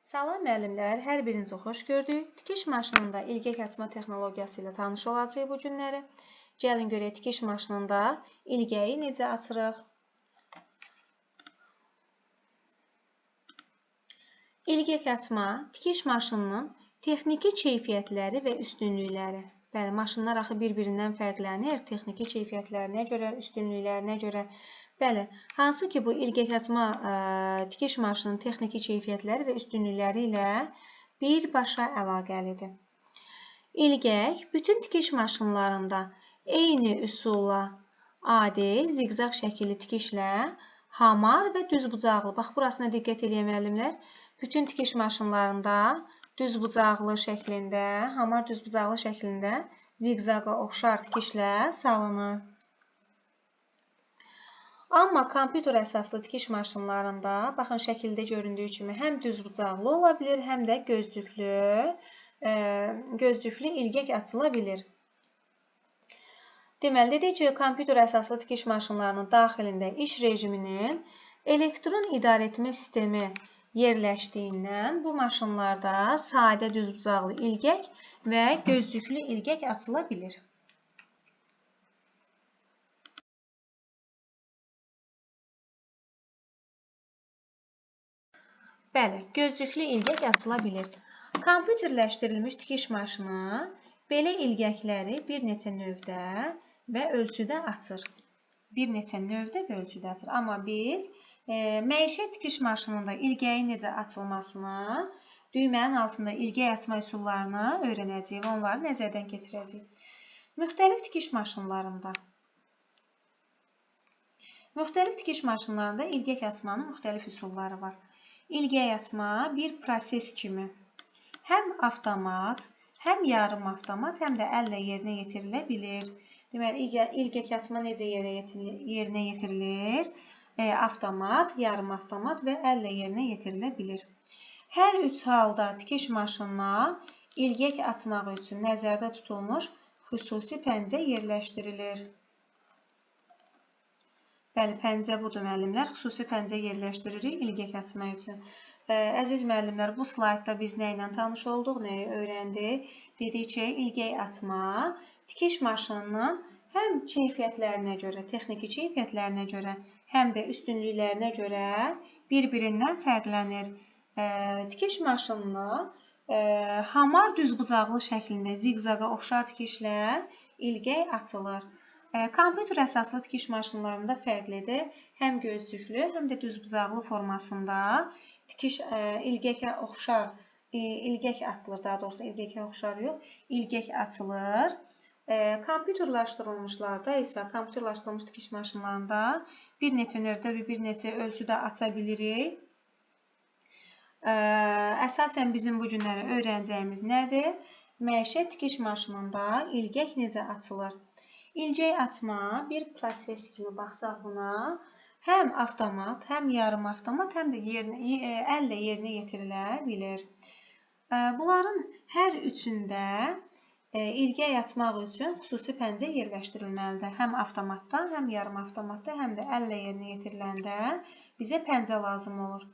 Salam müəllimlər, hər birinizi xoş gördük. Tikiş maşınında ilgək açma texnologiyası ilə tanış olacağıq bu günləri. Gəlin görək tikiş maşınında ilgəyi necə açırıq. İlgək açma tikiş maşınının texniki keyfiyyətləri və üstünlükləri. Bəli, maşınlar axı bir-birindən fərqlənir. Texniki keyfiyyətlərinə görə, üstünlüklərinə görə. Bəli, hansı ki bu ilgək açma tikiş maşının texniki keyfiyyətləri və üstünlükləri ilə birbaşa əlaqəlidir. İlgək bütün tikiş maşınlarında eyni üsulla adi, ziqzaq şəkilli tikişlə hamar və düzbucaqlı. Bax, burasına diqqət edin müəllimlər. Bütün tikiş maşınlarında düzbucaqlı şəklində, hamar düzbucaqlı şəklində ziqzaqa oxşar tikişlə salınır. Amma kompüter əsaslı tikiş maşınlarında, baxın şəkildə göründüyü kimi, həm düzbucaqlı ola bilir, həm də gözlüklü ilgək açıla bilir. Deməli, dedik ki, kompüter əsaslı tikiş maşınlarının daxilində iş rejiminin elektron idarəetmə sistemi yerləşdiyindən bu maşınlarda sadə düzbucaqlı ilgək və gözlüklü ilgək açıla bilir. Bəli, gözlüklü ilgək açıla bilir. Kompüterləşdirilmiş tikiş maşını belə ilgəkləri bir neçə növdə və ölçüdə açır. Amma biz məişət tikiş maşınında ilgəyin necə açılmasını, düymənin altında ilgək açma üsullarını öyrənəcəyik və onları nəzərdən keçirəcəyik. Müxtəlif tikiş maşınlarında ilgək açmanın müxtəlif üsulları var. İlgək açma bir proses kimi həm avtomat, həm yarım avtomat, həm də əllə yerinə yetirilə bilir. Deməli, ilgək açma necə yerinə yetirilir? Avtomat, yarım avtomat və əllə yerinə yetirilə bilir. Hər üç halda tikiş maşınına ilgək açmaq üçün nəzərdə tutulmuş xüsusi pəncə yerləşdirilir. Bəli, pəncə budur müəllimlər. Xüsusi pəncə yerləşdiririk ilgək açmaq üçün. Əziz müəllimlər, bu slaydda biz nə ilə tanış olduq, nəyi öyrəndik? Dedik ki, ilgək açma tikiş maşınının həm keyfiyyətlərinə görə, texniki keyfiyyətlərinə görə, həm də üstünlüklərinə görə bir-birindən fərqlənir. Tikiş maşınını hamar düzbucaqlı şəklində ziqzaqa oxşar tikişlə ilgək açılır. Kompüter əsaslı tikiş maşınlarında fərqlidir. Həm gözlüklü, həm də düzbucaqlı formasında tikiş ilgəkə oxşar, ilgək açılır, daha doğrusu ilgəkə oxşar yox, ilgək açılır. Kompüterlaşdırılmışlarda isə, kompüterlaşdırılmış tikiş maşınlarında bir neçə növdə və bir neçə ölçüdə aça bilirik. Əsasən bizim bu günləri öyrənəcəyimiz nədir? Məişət tikiş maşınında ilgək necə açılır? İlgək açma bir proses kimi baxsaq buna, həm avtomat, həm yarım avtomat, həm də əllə yerinə yetirilə bilir. Bunların hər üçündə ilgək açmaq üçün xüsusi pəncə yerləşdirilməlidir. Həm avtomatda, həm yarım avtomatda, həm də əllə yerinə yetiriləndə bizə pəncə lazım olur.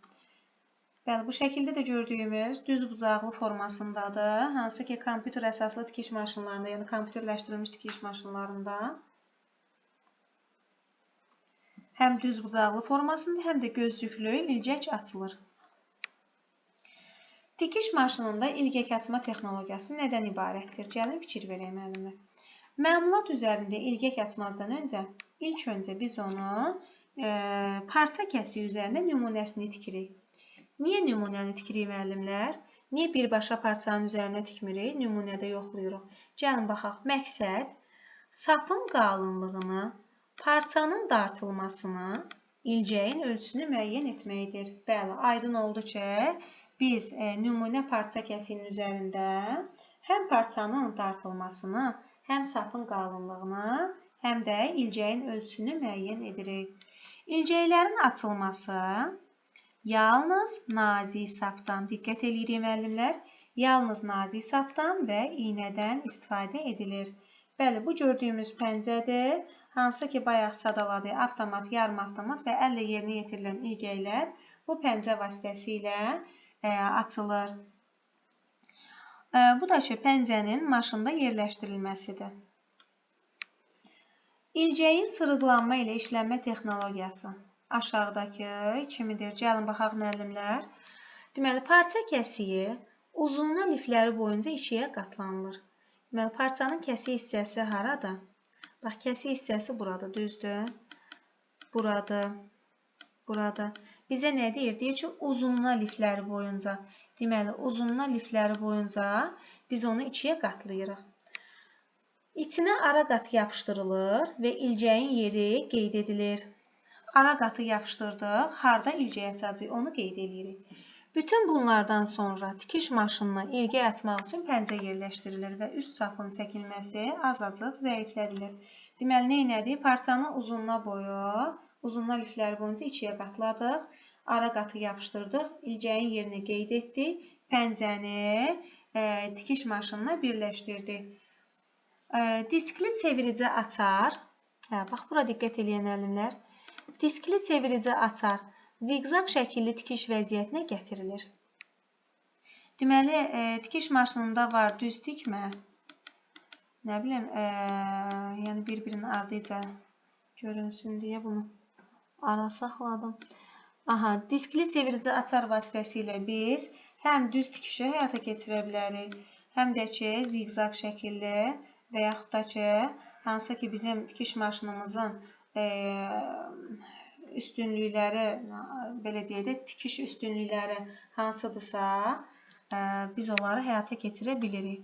Bəli, bu şəkildə də gördüyümüz düzbucaqlı formasındadır. Hansı ki, kompüter əsaslı tikiş maşınlarında, yəni kompüterləşdirilmiş tikiş maşınlarında həm düzbucaqlı formasında, həm də gözlüklü ilgək açılır. Tikiş maşınında ilgək açma texnologiyası nədən ibarətdir? Gəlin fikir verək müəllimlər. Məmulat üzərində ilgək açmazdan öncə, ilk öncə biz onu parça kəsiyi üzərində nümunəsini tikirik. Niyə nümunəni tikirik müəllimlər? Niyə birbaşa parçanın üzərinə tikmirik? Nümunədə yoxlayırıq. Gəlin baxaq. Məqsəd sapın qalınlığını, parçanın dartılmasını, ilgəyin ölçüsünü müəyyən etməkdir. Bəli, aydın oldu ki, biz nümunə parça kəsiyinin üzərində həm parçanın dartılmasını, həm sapın qalınlığını, həm də ilgəyin ölçüsünü müəyyən edirik. İlgəklərin açılması yalnız nazik sapdan, diqqət edirik müəllimlər, yalnız nazik sapdan və iynədən istifadə edilir. Bəli, bu gördüyümüz pəncədir. Hansı ki, bayaq sadaladı, avtomat, yarım avtomat və əllə yerinə yetirilən ilgəklər bu pəncə vasitəsilə açılır. Bu da ki, pəncənin maşında yerləşdirilməsidir. İlcəyin sırıqlanma ilə işlənmə texnologiyası aşağıdakı kimidir? Gəlin, baxaq müəllimlər. Deməli, parça kəsiyi uzunluq lifləri boyunca ikiyə qatlanılır. Deməli, parçanın kəsiyi hissəsi harada? Bax, kəsiyi hissəsi burada, düzdür? Buradır, burada. Bizə nə deyir? Deyir ki, uzunluq lifləri boyunca. Deməli, uzunluq lifləri boyunca biz onu ikiyə qatlayırıq. İçinə ara qatı yapışdırılır və ilcəyin yeri qeyd edilir. Ara qatı yapışdırdıq, harda ilcək açacağıq, onu qeyd edirik. Bütün bunlardan sonra tikiş maşınına ilgək açmaq üçün pəncə yerləşdirilir və üst çapın çəkilməsi azacıq zəiflədilir. Deməli, neynədir? Parçanın uzunluq lifləri boyunca ikiyə qatladıq, ara qatı yapışdırdıq, ilcəyin yerini qeyd etdik, pəncəni tikiş maşınına birləşdirdik. Diskli çevirici açar, bax, bura diqqət edin müəllimlər. Diskli çevirici açar ziqzaq şəkilli tikiş vəziyyətinə gətirilir. Deməli, tikiş maşınında var düz tikmə. Nə bilim, yəni bir-birinin ardıca görünsün deyə bunu ara saxladım. Aha, diskli çevirici açar vasitəsilə biz həm düz tikişi həyata keçirə bilərik, həm də ki, ziqzaq şəkilli və yaxud da ki, hansı ki, bizim tikiş maşınımızın üstünlükləri, belə deyək də, tikiş üstünlükləri hansıdırsa, biz onları həyata keçirə bilirik.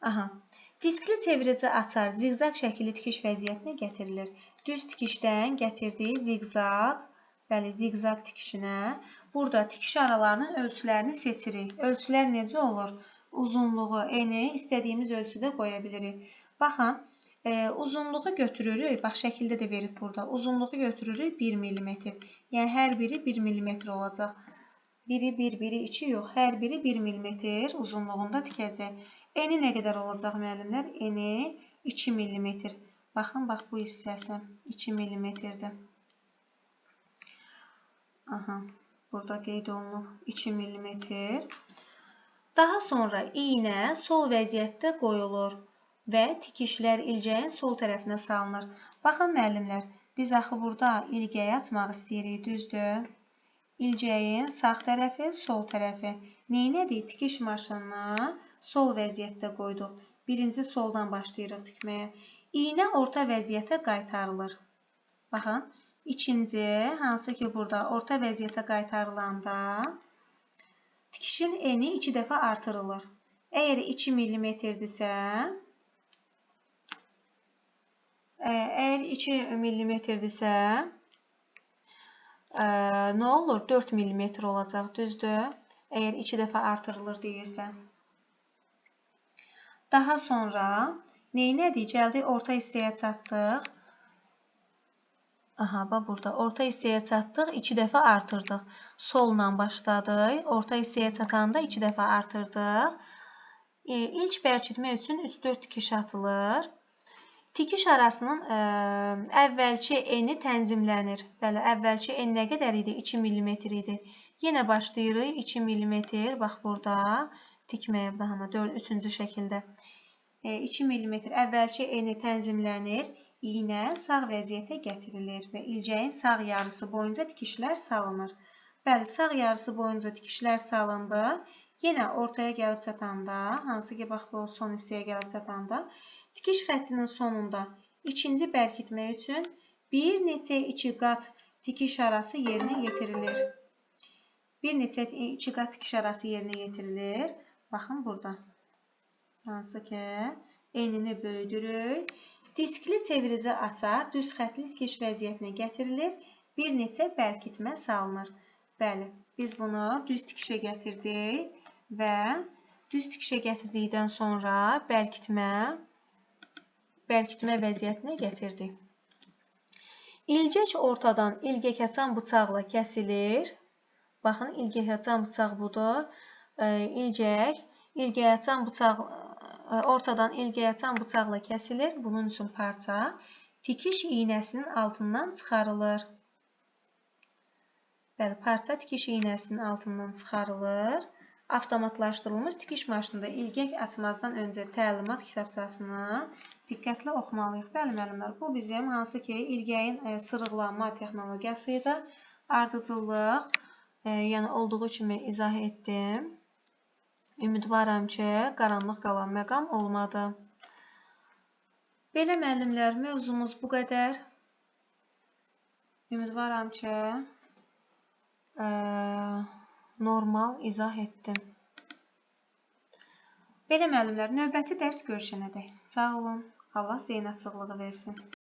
Aha. Diskli çevirici açar ziqzaq şəkilli tikiş vəziyyətinə gətirilir. Düz tikişdən gətirdiyi ziqzaq, bəli, ziqzaq tikişinə. Burada tikiş aralarının ölçülərini seçirik. Ölçülər necə olur? Uzunluğu, eni istədiyimiz ölçüdə qoya bilirik. Baxın, uzunluğu götürürük, bax, şəkildə də verib burada. Uzunluğu götürürük 1 mm. Yəni, hər biri 1 mm olacaq. Biri 1, biri 2 yox, hər biri 1 mm uzunluğunda tikəcək. Eni nə qədər olacaq, müəllimlər? Eni 2 mm. Baxın, bax, bu hissəsi 2 mm-dir. Aha, burada qeyd olunub 2 mm. Daha sonra iynə sol vəziyyətdə qoyulur və tikişlər ilcəyin sol tərəfinə salınır. Baxın, müəllimlər, biz axı burada ilgəyi açmaq istəyirik, düzdür? İlcəyin sağ tərəfi, sol tərəfi. Neynədik? Tikiş maşınına sol vəziyyətdə qoyduq. Birinci soldan başlayırıq tikməyə. İynə orta vəziyyətə qaytarılır. Baxın, ikinci, hansı ki, burada orta vəziyyətə qaytarılanda tikişin eni 2 dəfə artırılır. Əgər 2 mm-dirsə, nə olur? 4 mm olacaq, düzdür? Əgər 2 dəfə artırılır deyirsə. Daha sonra neynədik? Gəldik, orta hissəyə çatdıq. Aha, bax, burada orta hissəyə çatdıq, 2 dəfə artırdıq. Solla başladıq, orta hissəyə çatanda 2 dəfə artırdıq. İlk bərkitmə üçün 3-4 tikiş atılır. Tikiş arasının əvvəlki eni tənzimlənir. Bəli, əvvəlki en nə qədər idi? 2 mm idi. Yenə başlayırıq 2 mm, bax, burada tikməyə, daha 3-cü şəkildə. 2 mm əvvəlki eni tənzimlənir. İynə sağ vəziyyətə gətirilir və ilcəyin sağ yarısı boyunca tikişlər salınır. Bəli, sağ yarısı boyunca tikişlər salındı. Yenə ortaya gəlib çatanda, hansı ki, bax, bu son hissəyə gəlib çatanda, tikiş xəttinin sonunda ikinci bərkitmə üçün bir neçə 2 qat tikiş arası yerinə yetirilir. Bir neçə 2 qat tikiş arası yerinə yetirilir. Baxın burada. Hansı ki, enini böyüdürük. Diskli çevirici açar düz xətli tikiş vəziyyətinə gətirilir. Bir neçə bərkitmə salınır. Bəli, biz bunu düz tikişə gətirdik və düz tikişə gətirdikdən sonra bərkitmə vəziyyətinə gətirdik. İlgək ortadan ilgək açan bıçaqla kəsilir. Baxın, ilgək açan bıçaq budur. İlgək açan bıçaq ortadan ilgək açan bıçaqla kəsilir. Bunun üçün parça tikiş iynəsinin altından çıxarılır. Bəli, parça tikiş iynəsinin altından çıxarılır. Avtomatlaşdırılmış tikiş maşınında ilgək açmazdan öncə təlimat kitabçasını diqqətlə oxumalıyıq. Bəli, müəllimlər, bu bizim hansı ki, ilgəyin sırıqlanma texnologiyası idi. Ardıcıllıq, yəni olduğu kimi izah etdim. Ümidvaram ki, qaranlıq qalan məqam olmadı. Belə müəllimlər, mövzumuz bu qədər. Ümidvaram ki, normal izah etdim. Belə müəllimlər, növbəti dərs görüşənədək. Sağ olun. Allah zeynət sağlığı versin.